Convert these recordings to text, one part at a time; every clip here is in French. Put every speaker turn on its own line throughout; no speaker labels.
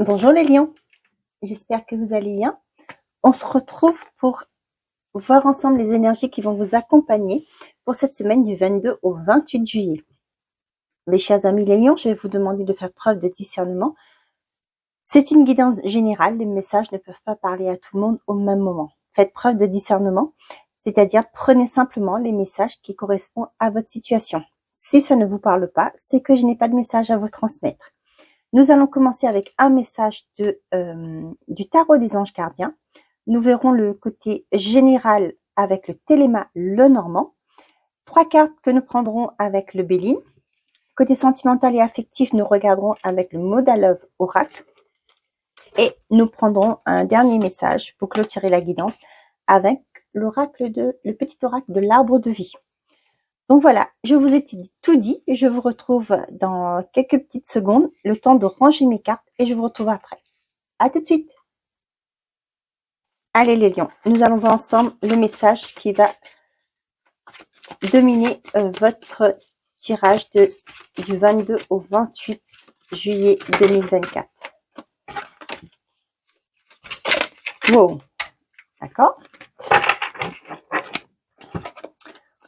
Bonjour les lions, j'espère que vous allez bien. On se retrouve pour voir ensemble les énergies qui vont vous accompagner pour cette semaine du 22 au 28 juillet. Mes chers amis les lions, je vais vous demander de faire preuve de discernement. C'est une guidance générale, les messages ne peuvent pas parler à tout le monde au même moment. Faites preuve de discernement, c'est-à-dire prenez simplement les messages qui correspondent à votre situation. Si ça ne vous parle pas, c'est que je n'ai pas de message à vous transmettre. Nous allons commencer avec un message du tarot des anges gardiens. Nous verrons le côté général avec le Téléma Lenormand. 3 cartes que nous prendrons avec le Béline. Côté sentimental et affectif, nous regarderons avec le Modalove Oracle. Et nous prendrons un dernier message pour clôturer la guidance avec le petit oracle de l'arbre de vie. Donc voilà, je vous ai tout dit et je vous retrouve dans quelques petites secondes, le temps de ranger mes cartes et je vous retrouve après. À tout de suite. Allez les lions, nous allons voir ensemble le message qui va dominer votre tirage du 22 au 28 juillet 2024. Wow, d'accord.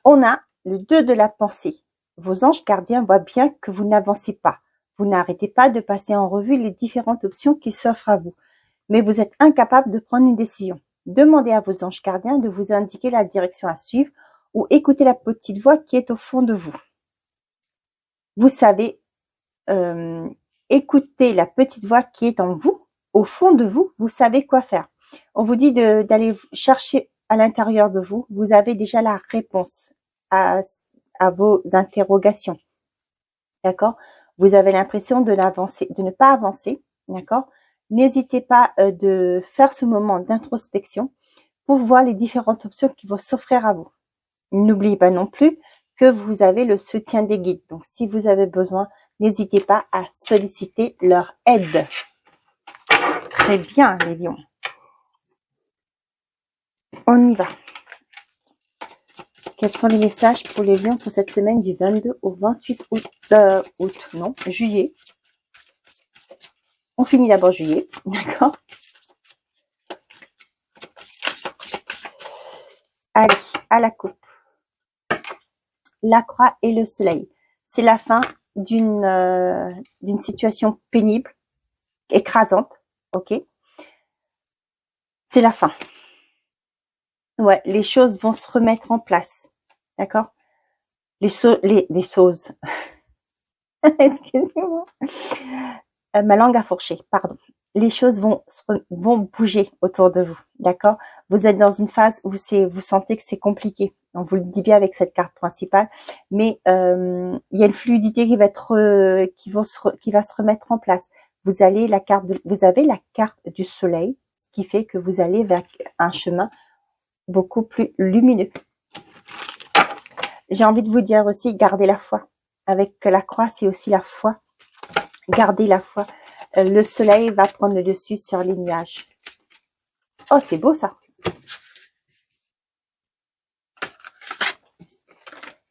On a le 2 de la pensée. Vos anges gardiens voient bien que vous n'avancez pas. Vous n'arrêtez pas de passer en revue les différentes options qui s'offrent à vous. Mais vous êtes incapable de prendre une décision. Demandez à vos anges gardiens de vous indiquer la direction à suivre ou écoutez la petite voix qui est au fond de vous. Vous savez, écoutez la petite voix qui est en vous, au fond de vous, vous savez quoi faire. On vous dit d'aller chercher à l'intérieur de vous, vous avez déjà la réponse à vos interrogations. D'accord? Vous avez l'impression de ne pas avancer. D'accord? N'hésitez pas de faire ce moment d'introspection pour voir les différentes options qui vont s'offrir à vous. N'oubliez pas non plus que vous avez le soutien des guides. Donc, si vous avez besoin, n'hésitez pas à solliciter leur aide. Très bien, les lions. On y va. Quels sont les messages pour les lions pour cette semaine du 22 au 28 juillet. On finit d'abord juillet, d'accord? Allez, à la coupe. La croix et le soleil. C'est la fin d'une situation pénible, écrasante, ok? C'est la fin. Ouais, les choses vont se remettre en place. D'accord? Les choses. Excusez-moi. Ma langue a fourché, pardon. Les choses vont bouger autour de vous. D'accord? Vous êtes dans une phase où vous sentez que c'est compliqué. On vous le dit bien avec cette carte principale. Mais il y a une fluidité qui va se remettre en place. Vous avez la carte du soleil, ce qui fait que vous allez vers un chemin beaucoup plus lumineux. J'ai envie de vous dire aussi, gardez la foi. Avec la croix, c'est aussi la foi. Gardez la foi. Le soleil va prendre le dessus sur les nuages. Oh, c'est beau ça.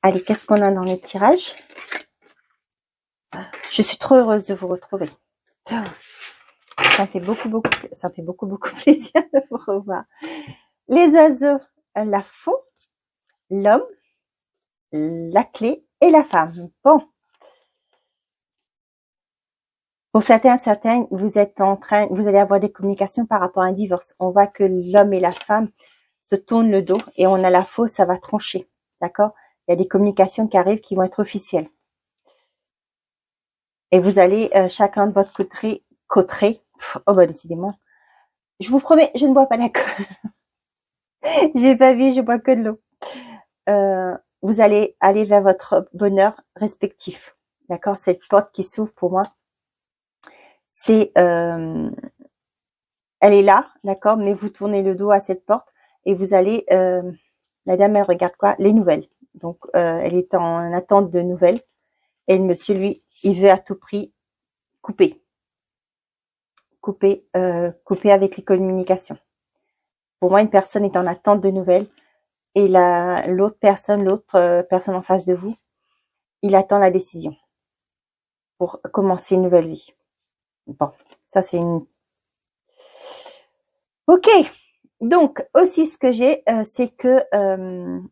Allez, qu'est-ce qu'on a dans les tirages? Je suis trop heureuse de vous retrouver. Ça me fait beaucoup plaisir de vous revoir. Les oiseaux, la faux, l'homme, la clé et la femme. Bon. Pour certains, vous allez avoir des communications par rapport à un divorce. On voit que l'homme et la femme se tournent le dos et on a la faux, ça va trancher. D'accord? Il y a des communications qui arrivent qui vont être officielles. Et vous allez chacun de votre côté. Oh bah décidément. Je vous promets, je ne bois pas d'alcool. J'ai pas vu, je bois que de l'eau. Vous allez aller vers votre bonheur respectif. D'accord? Cette porte qui s'ouvre pour moi, c'est elle est là, d'accord, mais vous tournez le dos à cette porte et vous allez la dame elle regarde quoi? Les nouvelles. Donc elle est en attente de nouvelles et le monsieur lui il veut à tout prix couper avec les communications. Pour moi, une personne est en attente de nouvelles et l'autre personne en face de vous, il attend la décision pour commencer une nouvelle vie. Bon, Ça, c'est une... Ok. Donc, aussi, ce que j'ai, c'est que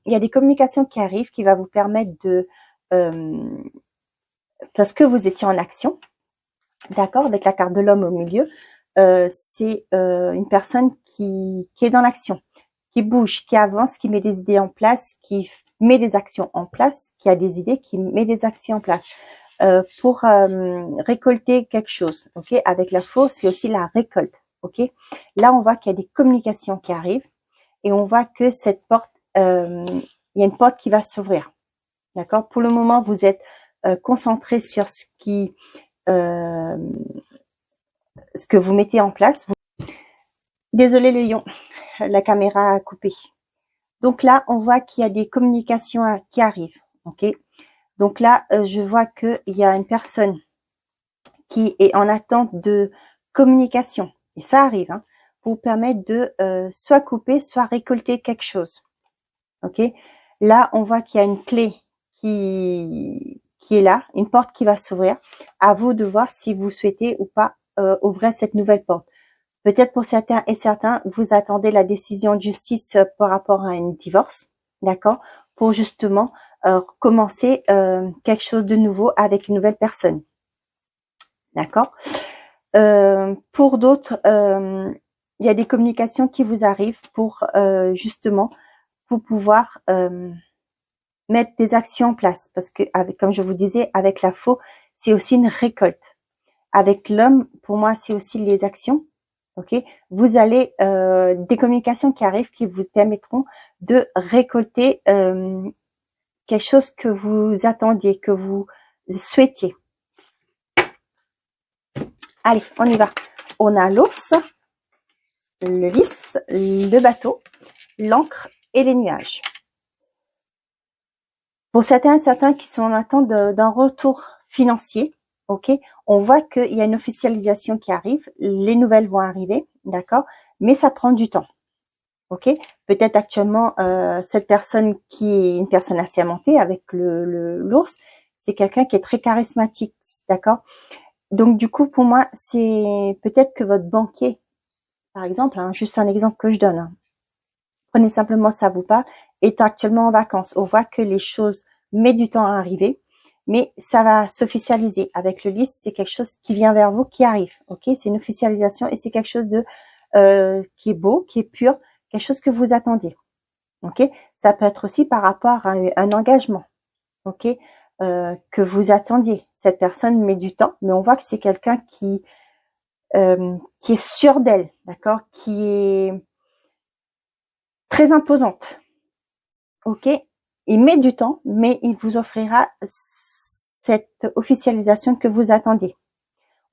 il y a des communications qui arrivent qui va vous permettre de... parce que vous étiez en action, d'accord, avec la carte de l'homme au milieu, c'est une personne qui est dans l'action, qui bouge, qui avance, qui met des idées en place, qui met des actions en place, qui a des idées, qui met des actions en place pour récolter quelque chose. Ok, avec la faux, c'est aussi la récolte. Ok, là on voit qu'il y a des communications qui arrivent et on voit que cette porte, il y a une porte qui va s'ouvrir. D'accord. Pour le moment, vous êtes concentré sur ce que vous mettez en place. Désolé les lions, la caméra a coupé. Donc là, on voit qu'il y a des communications qui arrivent. Ok. Donc là, je vois qu'il y a une personne qui est en attente de communication. Et ça arrive, hein, pour vous permettre de soit couper, soit récolter quelque chose. Ok. Là, on voit qu'il y a une clé qui est là, une porte qui va s'ouvrir. À vous de voir si vous souhaitez ou pas ouvrir cette nouvelle porte. Peut-être pour certains et certains, vous attendez la décision de justice par rapport à un divorce, d'accord, pour justement commencer quelque chose de nouveau avec une nouvelle personne, d'accord. Pour d'autres, il y a des communications qui vous arrivent pour justement pour pouvoir mettre des actions en place, parce que comme je vous disais, avec la faux, c'est aussi une récolte. Avec l'homme, pour moi, c'est aussi les actions. Ok, vous allez des communications qui arrivent qui vous permettront de récolter quelque chose que vous attendiez, que vous souhaitiez. Allez, on y va. On a l'ours, le lys, le bateau, l'encre et les nuages. Pour certains qui sont en attente d'un retour financier, ok, on voit qu'il y a une officialisation qui arrive, les nouvelles vont arriver, d'accord, mais ça prend du temps. Ok, peut-être actuellement cette personne qui est une personne assermentée avec l'ours, c'est quelqu'un qui est très charismatique, d'accord. Donc du coup pour moi c'est peut-être que votre banquier, par exemple, hein, juste un exemple que je donne, hein, prenez simplement ça vous parle, est actuellement en vacances. On voit que les choses mettent du temps à arriver, mais ça va s'officialiser. Avec le lys, c'est quelque chose qui vient vers vous, qui arrive. Ok, c'est une officialisation et c'est quelque chose de qui est beau, qui est pur, quelque chose que vous attendiez. Ok, ça peut être aussi par rapport à un engagement. Ok, que vous attendiez. Cette personne met du temps, mais on voit que c'est quelqu'un qui est sûr d'elle, d'accord, qui est très imposante. Ok, il met du temps, mais il vous offrira cette officialisation que vous attendiez.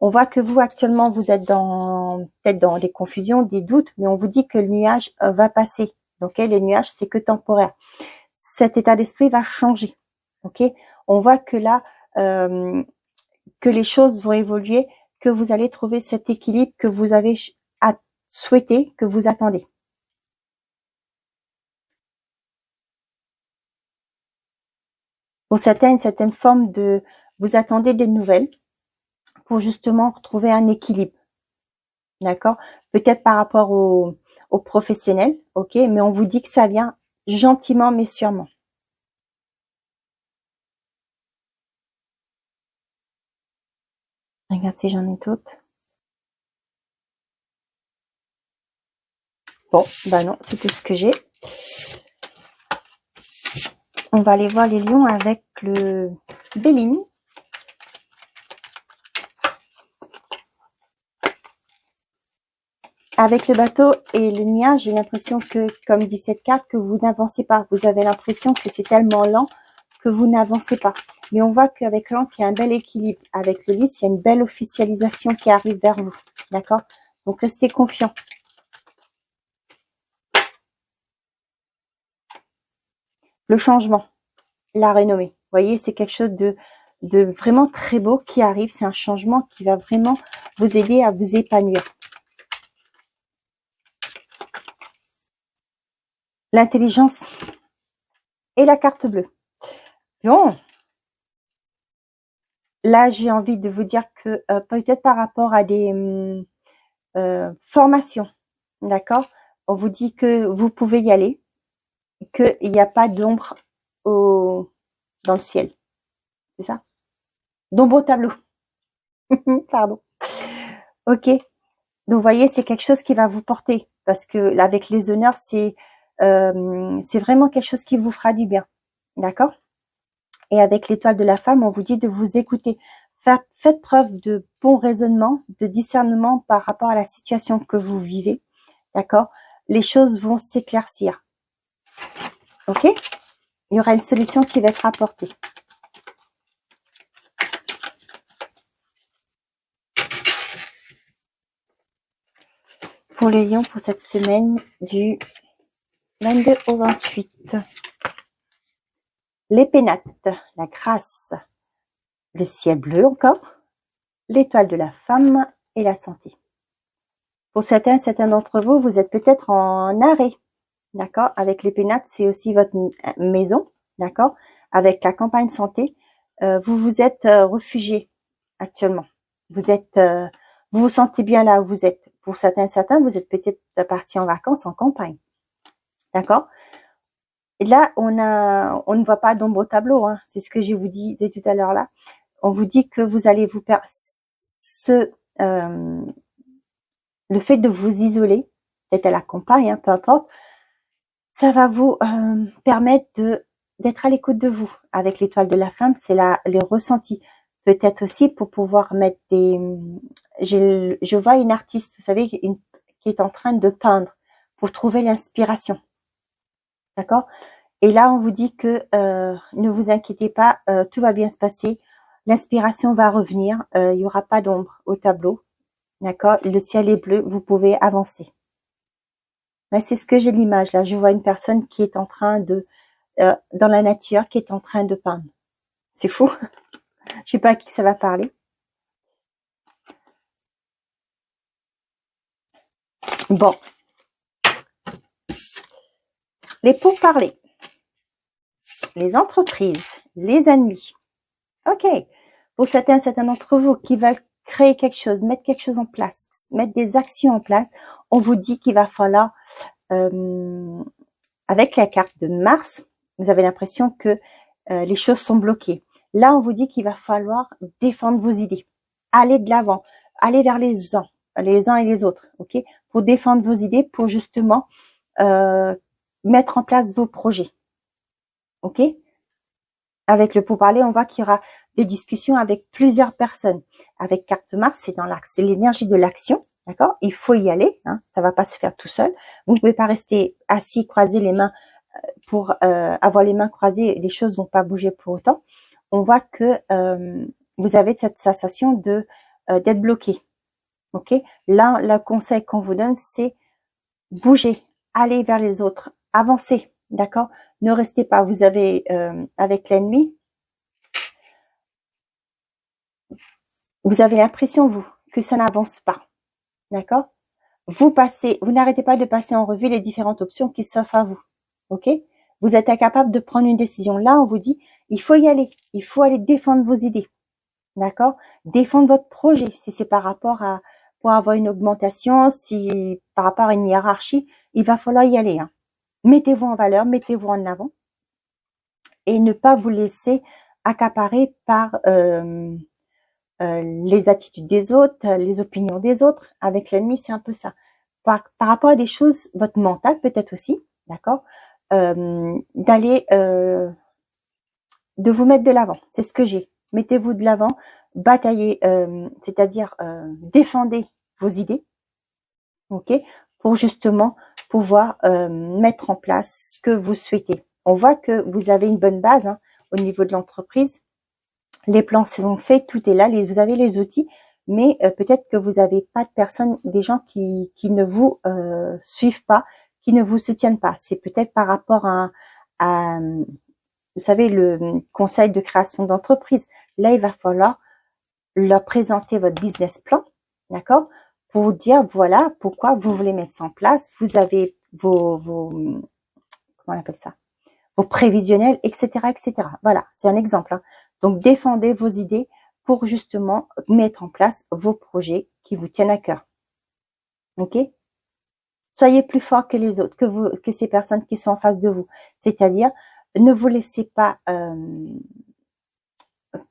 On voit que vous actuellement vous êtes peut-être dans des confusions, des doutes, mais on vous dit que le nuage va passer. Ok, les nuages c'est que temporaire. Cet état d'esprit va changer. Ok, on voit que là que les choses vont évoluer, que vous allez trouver cet équilibre que vous avez souhaité, que vous attendez. Pour certains, une certaine forme de vous attendez des nouvelles pour justement retrouver un équilibre. D'accord? Peut-être par rapport aux professionnels, ok, mais on vous dit que ça vient gentiment mais sûrement. Regarde si j'en ai d'autres. Bon, bah non, c'est tout ce que j'ai. On va aller voir les lions avec le Béline. Avec le bateau et le nuage, j'ai l'impression que, comme dit cette carte, que vous n'avancez pas. Vous avez l'impression que c'est tellement lent que vous n'avancez pas. Mais on voit qu'avec l'encre, il y a un bel équilibre. Avec le lys, il y a une belle officialisation qui arrive vers vous. D'accord? Donc, restez confiants. Le changement, la renommée. Vous voyez, c'est quelque chose de vraiment très beau qui arrive. C'est un changement qui va vraiment vous aider à vous épanouir. L'intelligence et la carte bleue. Bon. là, j'ai envie de vous dire que peut-être par rapport à des formations, d'accord, on vous dit que vous pouvez y aller, qu'il n'y a pas d'ombre dans le ciel. C'est ça? D'ombre au tableau. Pardon. Ok. Donc, vous voyez, c'est quelque chose qui va vous porter. Parce que là, avec les honneurs, c'est vraiment quelque chose qui vous fera du bien. D'accord? Et avec l'étoile de la femme, on vous dit de vous écouter. Faites preuve de bon raisonnement, de discernement par rapport à la situation que vous vivez. D'accord? Les choses vont s'éclaircir. Ok? Il y aura une solution qui va être apportée. Pour les lions, pour cette semaine du 22 au 28. Les pénates, la grâce, le ciel bleu encore, l'étoile de la femme et la santé. Pour certains d'entre vous, vous êtes peut-être en arrêt, d'accord? Avec les pénates, c'est aussi votre maison, d'accord? Avec la campagne santé, vous vous êtes réfugié actuellement. Vous vous sentez bien là où vous êtes. Pour certains, vous êtes peut-être partis en vacances en campagne, d'accord? Et là, on ne voit pas d'ombre au tableau, hein. C'est ce que je vous disais tout à l'heure là. On vous dit que vous allez vous perdre le fait de vous isoler, peut-être à la campagne, hein, peu importe, ça va vous permettre d'être à l'écoute de vous. Avec l'étoile de la femme, c'est les ressentis. Peut-être aussi pour pouvoir mettre je vois une artiste, vous savez, qui est en train de peindre pour trouver l'inspiration. D'accord? Et là, on vous dit que ne vous inquiétez pas, tout va bien se passer. L'inspiration va revenir. Il n'y aura pas d'ombre au tableau. D'accord? Le ciel est bleu. Vous pouvez avancer. Mais c'est ce que j'ai l'image là. Je vois une personne qui est en train dans la nature, qui est en train de peindre. C'est fou. Je sais pas à qui ça va parler. Bon. Les pourparlers. Les entreprises. Les ennemis. Ok. Pour certains d'entre vous qui veulent créer quelque chose, mettre quelque chose en place, mettre des actions en place, on vous dit qu'il va falloir, avec la carte de Mars, vous avez l'impression que les choses sont bloquées. Là, on vous dit qu'il va falloir défendre vos idées, aller de l'avant, aller vers les uns et les autres, ok, pour défendre vos idées, pour justement mettre en place vos projets, ok. Avec le pourparler, on voit qu'il y aura des discussions avec plusieurs personnes. Avec carte Mars, c'est l'énergie de l'action, d'accord? Il faut y aller, hein, ça va pas se faire tout seul. Vous ne pouvez pas rester assis, croiser les mains pour avoir les mains croisées, les choses vont pas bouger pour autant. On voit que vous avez cette sensation d'être bloqué, ok? Là, le conseil qu'on vous donne, c'est bouger, aller vers les autres, avancer, d'accord? Ne restez pas. Vous avez avec l'ennemi, vous avez l'impression, vous, que ça n'avance pas. D'accord? Vous n'arrêtez pas de passer en revue les différentes options qui s'offrent à vous. Ok? Vous êtes incapable de prendre une décision. Là, on vous dit, il faut y aller. Il faut aller défendre vos idées. D'accord? Défendre votre projet. Si c'est par rapport pour avoir une augmentation, si par rapport à une hiérarchie, il va falloir y aller, hein. Mettez-vous en valeur, mettez-vous en avant. Et ne pas vous laisser accaparer par les attitudes des autres, les opinions des autres. Avec l'ennemi, c'est un peu ça. Par rapport à des choses, votre mental peut-être aussi, d'accord, d'aller, de vous mettre de l'avant. C'est ce que j'ai. Mettez-vous de l'avant, bataillez, c'est-à-dire défendez vos idées, ok, pour justement pouvoir mettre en place ce que vous souhaitez. On voit que vous avez une bonne base, hein, au niveau de l'entreprise. Les plans sont faits, tout est là, vous avez les outils, mais peut-être que vous n'avez pas de personnes, des gens qui ne vous suivent pas, qui ne vous soutiennent pas. C'est peut-être par rapport à, vous savez, le conseil de création d'entreprise. Là, il va falloir leur présenter votre business plan, d'accord, pour vous dire, voilà, pourquoi vous voulez mettre ça en place. Vous avez vos comment on appelle ça, vos prévisionnels, etc., etc. Voilà, c'est un exemple, hein. Donc, défendez vos idées pour justement mettre en place vos projets qui vous tiennent à cœur. Ok? Soyez plus fort que les autres, que ces personnes qui sont en face de vous. C'est-à-dire, ne vous laissez pas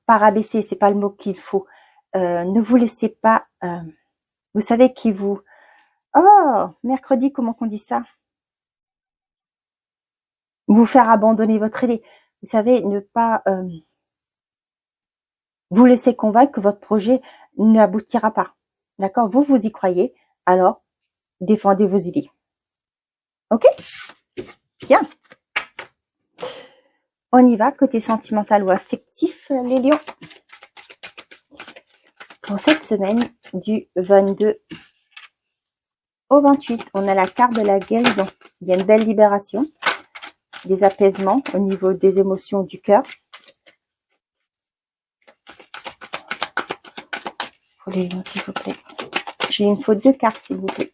rabaisser, c'est pas le mot qu'il faut. Ne vous laissez pas, vous savez qui vous... Oh, mercredi, comment on dit ça? Vous faire abandonner votre idée. Vous savez, ne pas vous laisser convaincre que votre projet n'aboutira pas. D'accord? Vous, vous y croyez, alors défendez vos idées. Ok? Bien. On y va, côté sentimental ou affectif, les lions. Pour cette semaine, du 22 au 28, on a la carte de la guérison. Il y a une belle libération, des apaisements au niveau des émotions du cœur. Pour les lions, s'il vous plaît. J'ai une faute de carte, s'il vous plaît.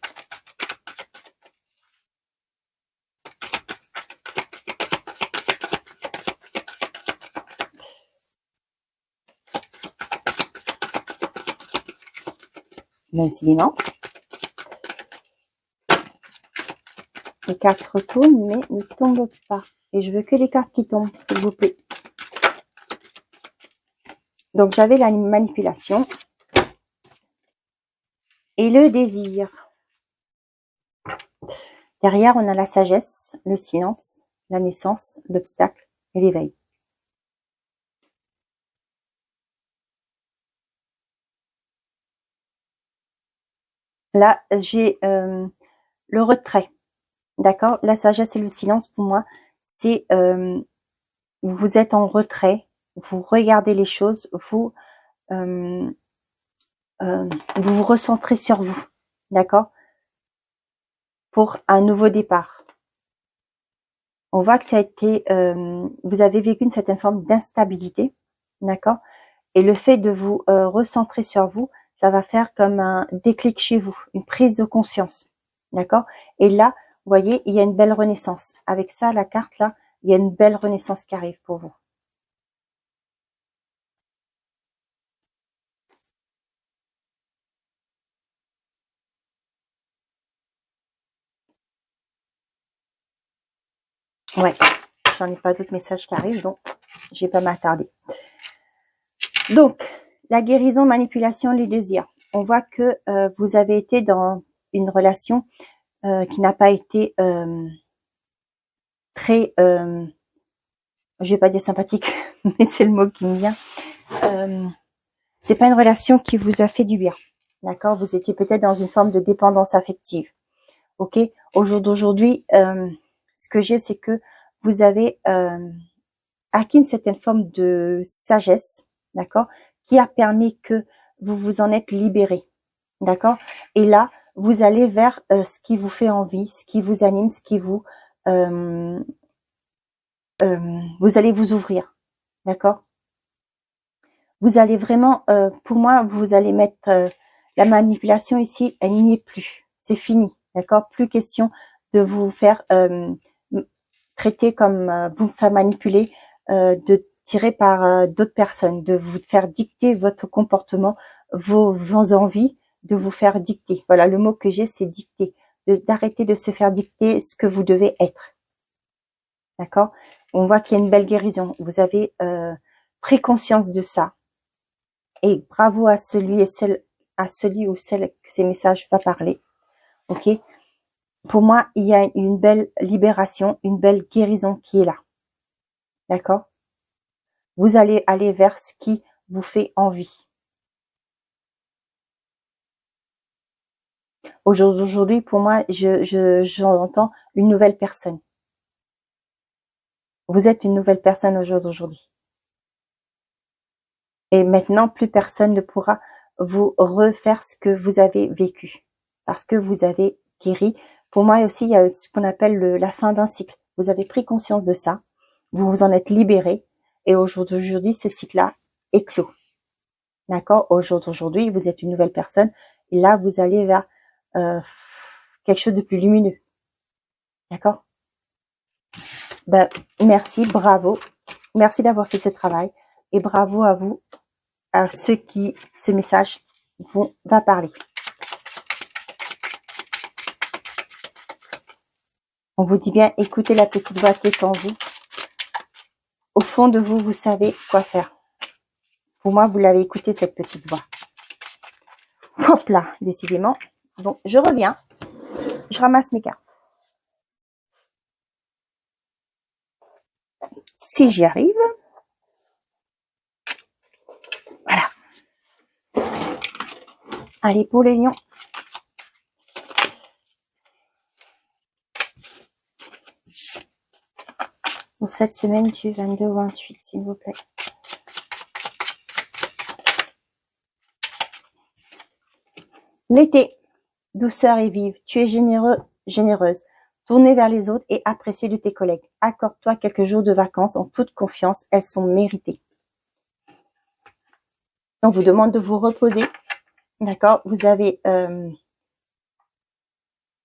Merci, non. Les cartes se retournent, mais ne tombent pas. Et je veux que les cartes qui tombent, s'il vous plaît. Donc, j'avais la manipulation et le désir. Derrière, on a la sagesse, le silence, la naissance, l'obstacle et l'éveil. Là, j'ai le retrait. D'accord? La sagesse et le silence, pour moi, c'est vous êtes en retrait, vous regardez les choses, vous vous recentrez sur vous. D'accord? Pour un nouveau départ. On voit que ça a été, vous avez vécu une certaine forme d'instabilité. D'accord? Et le fait de vous recentrer sur vous, ça va faire comme un déclic chez vous, une prise de conscience. D'accord? Et là, vous voyez, il y a une belle renaissance. Avec ça, la carte là, il y a une belle renaissance qui arrive pour vous. Ouais, j'en ai pas d'autres messages qui arrivent, donc je vais pas m'attarder. Donc, la guérison, manipulation, les désirs. On voit que vous avez été dans une relation qui n'a pas été très, je vais pas dire sympathique, mais c'est le mot qui me vient. C'est pas une relation qui vous a fait du bien. D'accord? Vous étiez peut-être dans une forme de dépendance affective. Ok? Au jour d'aujourd'hui, ce que j'ai, c'est que vous avez acquis une certaine forme de sagesse, d'accord, qui a permis que vous vous en êtes libéré, d'accord. Et là, vous allez vers ce qui vous fait envie, ce qui vous anime, ce qui vous vous allez vous ouvrir, d'accord. Vous allez vraiment, pour moi, vous allez mettre la manipulation ici, elle n'y est plus, c'est fini, d'accord. Plus question de vous faire traiter comme vous faire manipuler, de tirer par d'autres personnes, de vous faire dicter votre comportement, vos envies, de vous faire dicter. Voilà, le mot que j'ai, c'est dicter. D'arrêter de se faire dicter ce que vous devez être. D'accord? On voit qu'il y a une belle guérison. Vous avez pris conscience de ça. Et bravo à celui ou celle que ces messages va parler. Ok? Pour moi, il y a une belle libération, une belle guérison qui est là. D'accord? Vous allez aller vers ce qui vous fait envie. Aujourd'hui, pour moi, j'entends une nouvelle personne. Vous êtes une nouvelle personne au jour d'aujourd'hui. Et maintenant, plus personne ne pourra vous refaire ce que vous avez vécu. Parce que vous avez guéri. Pour moi aussi, il y a ce qu'on appelle la fin d'un cycle. Vous avez pris conscience de ça. Vous vous en êtes libéré. Et au jour d'aujourd'hui, ce cycle-là est clos. D'accord? Au jour d'aujourd'hui, vous êtes une nouvelle personne. Et là, vous allez vers quelque chose de plus lumineux. D'accord? Ben, merci, bravo. Merci d'avoir fait ce travail. Et bravo à vous à ceux qui ce message va parler. On vous dit bien, écoutez la petite voix qui est en vous. Au fond de vous, vous savez quoi faire. Pour moi, vous l'avez écouté, cette petite voix. Hop là, décidément. Bon, je reviens. Je ramasse mes cartes. Si j'y arrive. Voilà. Allez, pour les lions. Pour cette semaine du 22 au 28, s'il vous plaît. L'été, douceur et vive. Tu es généreux, généreuse. Tournez vers les autres et apprécie de tes collègues. Accorde-toi quelques jours de vacances en toute confiance. Elles sont méritées. On vous demande de vous reposer. D'accord? Vous avez,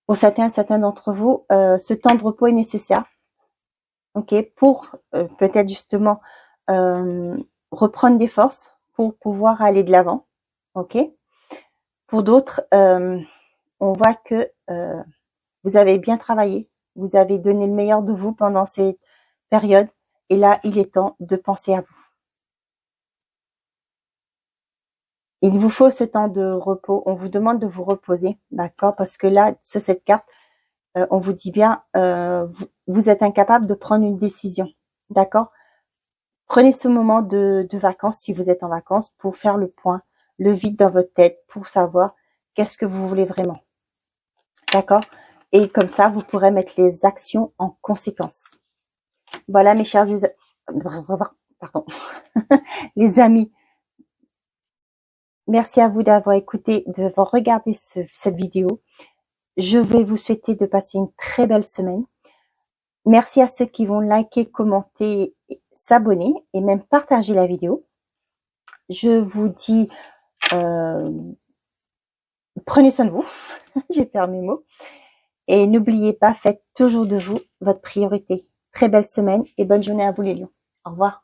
pour certains d'entre vous, ce temps de repos est nécessaire. Ok? Pour peut-être justement reprendre des forces pour pouvoir aller de l'avant. Ok? Pour d'autres, on voit que vous avez bien travaillé, vous avez donné le meilleur de vous pendant cette période, et là, il est temps de penser à vous. Il vous faut ce temps de repos, on vous demande de vous reposer, d'accord? Parce que là, sur cette carte, on vous dit bien, vous êtes incapable de prendre une décision, d'accord? Prenez ce moment de vacances, si vous êtes en vacances, pour faire le point, le vide dans votre tête, pour savoir qu'est-ce que vous voulez vraiment, d'accord? Et comme ça, vous pourrez mettre les actions en conséquence. Voilà, mes chers pardon. Les amis. Merci à vous d'avoir écouté, d'avoir regardé cette vidéo. Je vais vous souhaiter de passer une très belle semaine. Merci à ceux qui vont liker, commenter, s'abonner et même partager la vidéo. Je vous dis, prenez soin de vous. J'ai perdu mes mots. Et n'oubliez pas, faites toujours de vous votre priorité. Très belle semaine et bonne journée à vous les lions. Au revoir.